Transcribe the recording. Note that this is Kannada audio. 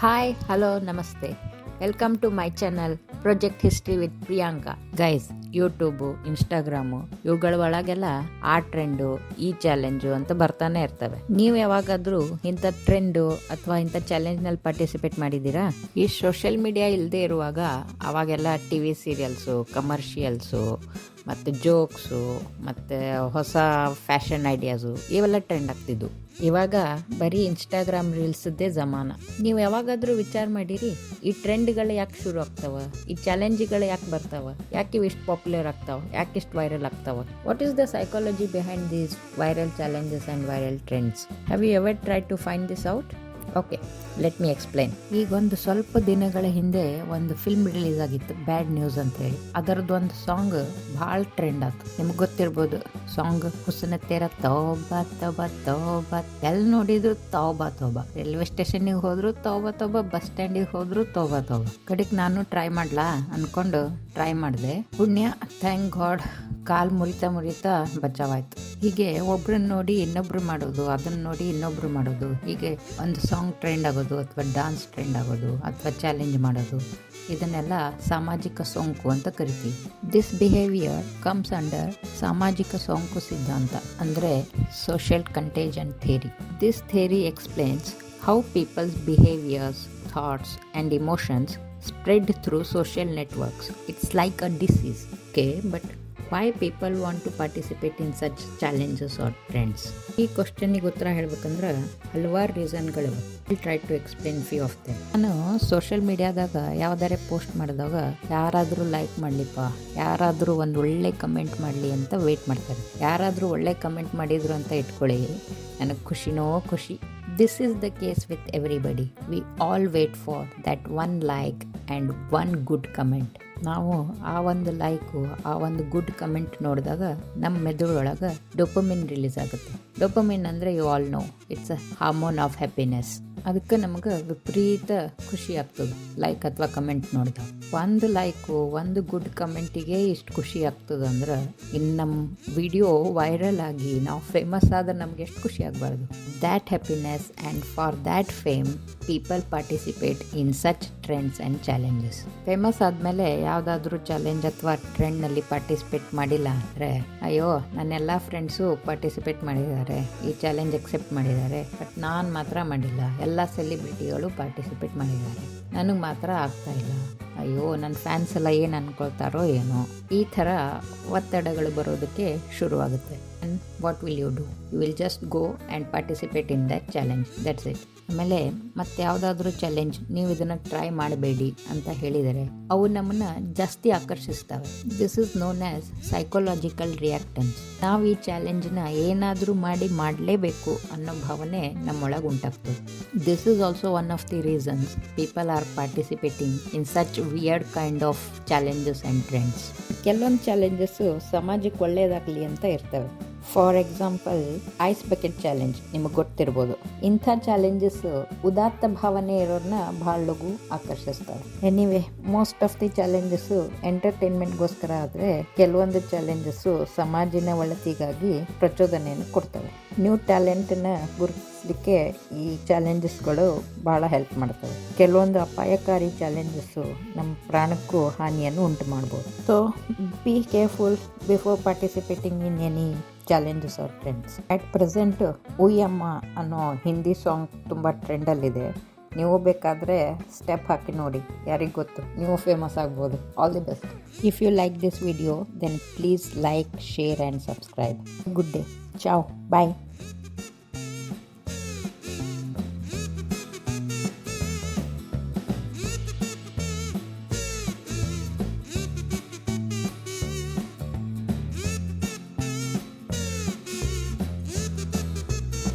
ಹಾಯ್ ಹಲೋ ನಮಸ್ತೆ welcome to my channel project history with Priyanka. Guys, YouTube, Instagram ಇವುಗಳ ಒಳಗೆಲ್ಲ ಆ ಟ್ರೆಂಡು, ಈ ಚಾಲೆಂಜು ಅಂತ ಬರ್ತಾನೆ ಇರ್ತವೆ. ನೀವು ಯಾವಾಗಾದರೂ ಇಂಥ ಟ್ರೆಂಡು ಅಥವಾ ಇಂಥ ಚಾಲೆಂಜ್ನಲ್ಲಿ ಪಾರ್ಟಿಸಿಪೇಟ್ ಮಾಡಿದ್ದೀರಾ? ಈ ಸೋಷಿಯಲ್ ಮೀಡಿಯಾ ಇಲ್ಲದೆ ಇರುವಾಗ ಅವಾಗೆಲ್ಲ ಟಿ ವಿ ಸೀರಿಯಲ್ಸು, ಕಮರ್ಷಿಯಲ್ಸು ಮತ್ತು ಜೋಕ್ಸು ಮತ್ತು ಹೊಸ ಫ್ಯಾಷನ್ ಐಡಿಯಾಸು ಇವೆಲ್ಲ ಟ್ರೆಂಡ್ ಆಗ್ತಿದ್ವು. ಇವಾಗ ಬರೀ ಇನ್ಸ್ಟಾಗ್ರಾಮ್ ರೀಲ್ಸದ್ದೇ ಜಮಾನ. ನೀವು ಯಾವಾಗಾದರೂ ವಿಚಾರ ಮಾಡಿರಿ, ಈ ಟ್ರೆಂಡ್ಗಳು ಯಾಕೆ ಶುರು ಆಗ್ತಾವ, ಈ ಚಾಲೆಂಜ್ಗಳು ಯಾಕೆ ಬರ್ತಾವ, ಯಾಕೆ ಇವು ಇಷ್ಟು ಪಾಪ್ಯುಲರ್ ಆಗ್ತಾವ, ಯಾಕೆ ಇಷ್ಟು ವೈರಲ್ ಆಗ್ತಾವ? What is the psychology behind these viral challenges and viral trends? Have you ever try to find this out? Okay, let me explain. ಈಗ ಒಂದು ಸ್ವಲ್ಪ ದಿನಗಳ ಹಿಂದೆ ಒಂದು ಫಿಲ್ಮ್ ರಿಲೀಸ್ ಆಗಿತ್ತು, ಬ್ಯಾಡ್ ನ್ಯೂಸ್ ಅಂತ ಹೇಳಿ. ಅದರದ್ದು ಒಂದು ಸಾಂಗ್ ಭಾಳ ಟ್ರೆಂಡ್ ಆಯ್ತು. ನಿಮ್ಗೆ ಗೊತ್ತಿರ್ಬೋದು ಸಾಂಗ್, ಹುಸನ ತೇರ ತೋಬಾ ತೋಬಾ ತೋಬಾ, ಎಲ್ಲಿ ನೋಡಿದ್ರು ತೋಬಾ ತೋಬಾ. ರೈಲ್ವೆ ಸ್ಟೇಷನ್ಗೆ ಹೋದ್ರು ತೋಬಾ ತೋಬಾ, ಬಸ್ ಸ್ಟ್ಯಾಂಡಿಗೆ ಹೋದ್ರು ತೋಬಾ ತೋಬಾ. ಕಡೆಗೆ ನಾನು ಟ್ರೈ ಮಾಡ್ಲಾ ಅನ್ಕೊಂಡು ಟ್ರೈ ಮಾಡಿದೆ. ಪುಣ್ಯ, ಥ್ಯಾಂಕ್ ಗಾಡ್, ಕಾಲು ಮುರಿತಾ ಬಚಾವಾಯ್ತು. ಹೀಗೆ ಒಬ್ರನ್ನ ನೋಡಿ ಇನ್ನೊಬ್ರು ಮಾಡೋದು, ಅದನ್ನ ನೋಡಿ ಇನ್ನೊಬ್ರು ಮಾಡೋದು, ಹೀಗೆ ಒಂದು ಸಾಂಗ್ ಟ್ರೆಂಡ್ ಆಗೋದು ಅಥವಾ ಡಾನ್ಸ್ ಟ್ರೆಂಡ್ ಆಗೋದು ಅಥವಾ ಚಾಲೆಂಜ್ ಮಾಡೋದು, ಇದನ್ನೆಲ್ಲ ಸಾಮಾಜಿಕ ಸೋಂಕು ಅಂತ ಕರಿತೀವಿ. ದಿಸ್ ಬಿಹೇವಿಯರ್ ಕಮ್ಸ್ ಅಂಡರ್ ಸಾಮಾಜಿಕ ಸೋಂಕು ಸಿದ್ಧಾಂತ, ಅಂದರೆ social contagion theory. This theory explains how peoples behaviours, thoughts and emotions spread through social networks. It's like a disease. Okay, but why people want to participate in such challenges or trends? ಈ ಕ್ವಶನಿಗೆ ಉತ್ತರ ಹೇಳ್ಬೇಕಂದ್ರೆ ಹಲವಾರು ರೀಸನ್ಗಳಿವೆ. Will try to explain few of them. ನಾನು ಸೋಷಿಯಲ್ ಮೀಡಿಯಾದಾಗ ಯಾವುದಾರೆ ಪೋಸ್ಟ್ ಮಾಡಿದಾಗ ಯಾರಾದರೂ ಲೈಕ್ ಮಾಡಲಿಪ್ಪ, ಯಾರಾದರೂ ಒಂದು ಒಳ್ಳೆ ಕಮೆಂಟ್ ಮಾಡಲಿ ಅಂತ ವೆಯ್ಟ್ ಮಾಡ್ತಾರೆ. ಯಾರಾದರೂ ಒಳ್ಳೆ ಕಮೆಂಟ್ ಮಾಡಿದ್ರು ಅಂತ ಇಟ್ಕೊಳ್ಳಿ, ನನಗೆ ಖುಷಿನೋ ಖುಷಿ. This is the case with everybody. We all wait for that one like and one good comment. ನಾವು ಆ ಒಂದು ಲೈಕು, ಆ ಒಂದು ಗುಡ್ ಕಮೆಂಟ್ ನೋಡಿದಾಗ ನಮ್ಮ ಮೆದುಳೊಳಗೆ ಡೋಪಮಿನ್ ರಿಲೀಸ್ ಆಗುತ್ತೆ. ಡೋಪಮಿನ್ ಅಂದರೆ you all know, it's a hormone of happiness. ಅದಕ್ಕೆ ನಮಗೆ ವಿಪರೀತ ಖುಷಿ ಆಗ್ತದೆ ಲೈಕ್ ಅಥವಾ ಕಮೆಂಟ್ ನೋಡಿದಾಗ. ಒಂದು ಲೈಕು, ಒಂದು ಗುಡ್ ಕಮೆಂಟಿಗೆ ಇಷ್ಟು ಖುಷಿ ಆಗ್ತದೆ ಅಂದ್ರೆ ಇನ್ನು ನಮ್ಮ ವಿಡಿಯೋ ವೈರಲ್ ಆಗಿ ನಾವು ಫೇಮಸ್ ಆದ್ರೆ ನಮ್ಗೆ ಎಷ್ಟು ಖುಷಿ ಆಗಬಾರ್ದು? That happiness and for that fame people participate in such trends and challenges. Famous ಆದಮೇಲೆ ಯಾವುದಾದ್ರೂ ಚಾಲೆಂಜ್ ಅಥವಾ ಟ್ರೆಂಡ್ನಲ್ಲಿ ಪಾರ್ಟಿಸಿಪೇಟ್ ಮಾಡಿಲ್ಲ ಅಂದರೆ, ಅಯ್ಯೋ ನನ್ನೆಲ್ಲ ಫ್ರೆಂಡ್ಸು ಪಾರ್ಟಿಸಿಪೇಟ್ ಮಾಡಿದ್ದಾರೆ, ಈ ಚಾಲೆಂಜ್ ಎಕ್ಸೆಪ್ಟ್ ಮಾಡಿದ್ದಾರೆ, ಬಟ್ ನಾನು ಮಾತ್ರ ಮಾಡಿಲ್ಲ. ಎಲ್ಲ ಸೆಲಿಬ್ರಿಟಿಗಳು ಪಾರ್ಟಿಸಿಪೇಟ್ ಮಾಡಿದ್ದಾರೆ, ನನಗೆ ಮಾತ್ರ ಆಗ್ತಾ ಇಲ್ಲ. ಅಯ್ಯೋ, ನನ್ನ ಫ್ಯಾನ್ಸ್ ಎಲ್ಲ ಏನು ಅಂದ್ಕೊಳ್ತಾರೋ ಏನೋ. ಈ ಥರ ಒತ್ತಡಗಳು ಬರೋದಕ್ಕೆ ಶುರುವಾಗುತ್ತೆ. And what will you do? You will just go and participate in that challenge, that's it. ಆಮೇಲೆ ಮತ್ತೆ ಯಾವುದಾದ್ರೂ ಚಾಲೆಂಜ್ ನೀವು ಇದನ್ನು ಟ್ರೈ ಮಾಡಬೇಡಿ ಅಂತ ಹೇಳಿದರೆ ಅವು ನಮ್ಮನ್ನು ಜಾಸ್ತಿ ಆಕರ್ಷಿಸ್ತವೆ. This is known as psychological reactance. ನಾವು ಈ ಚಾಲೆಂಜ್ನ ಏನಾದರೂ ಮಾಡಲೇಬೇಕು ಅನ್ನೋ ಭಾವನೆ ನಮ್ಮೊಳಗೆ ಉಂಟಾಗ್ತದೆ. This is also one of the reasons people are participating in such weird kind of challenges and trends. ಕೆಲವೊಂದು ಚಾಲೆಂಜಸ್ಸು ಸಮಾಜಕ್ಕೆ ಒಳ್ಳೆಯದಾಗಲಿ ಅಂತ ಇರ್ತವೆ. For example, ice bucket challenge ನಿಮಗೆ ಗೊತ್ತಿರ್ಬೋದು. ಇಂಥ ಚಾಲೆಂಜಸ್ ಉದಾತ್ತ ಭಾವನೆ ಇರೋರನ್ನ ಭಾಳ ಲಘು ಆಕರ್ಷಿಸ್ತವೆ. Anyway, most of the challenges ಎಂಟರ್ಟೈನ್ಮೆಂಟ್ಗೋಸ್ಕರ ಆದರೆ ಕೆಲವೊಂದು ಚಾಲೆಂಜಸ್ಸು ಸಮಾಜಿನ ಒಳಿತಿಗಾಗಿ ಪ್ರಚೋದನೆಯನ್ನು ಕೊಡ್ತವೆ. ನ್ಯೂ ಟ್ಯಾಲೆಂಟನ್ನು ಗುರುತಿಸಲಿಕ್ಕೆ ಈ ಚಾಲೆಂಜಸ್ಗಳು ಭಾಳ ಹೆಲ್ಪ್ ಮಾಡ್ತವೆ. ಕೆಲವೊಂದು ಅಪಾಯಕಾರಿ ಚಾಲೆಂಜಸ್ಸು ನಮ್ಮ ಪ್ರಾಣಕ್ಕೂ ಹಾನಿಯನ್ನು ಉಂಟು ಮಾಡ್ಬೋದು. So be careful before participating in any challenges or trends. At present Uyyamma ಅನ್ನೋ ಹಿಂದಿ ಸಾಂಗ್ ತುಂಬ ಟ್ರೆಂಡಲ್ಲಿದೆ. ನೀವು ಬೇಕಾದರೆ ಸ್ಟೆಪ್ ಹಾಕಿ ನೋಡಿ, ಯಾರಿಗೆ ಗೊತ್ತು, ನೀವು ಫೇಮಸ್ ಆಗ್ಬೋದು. All the best. If you like this video then please like, share and subscribe. Good day. Ciao. Bye.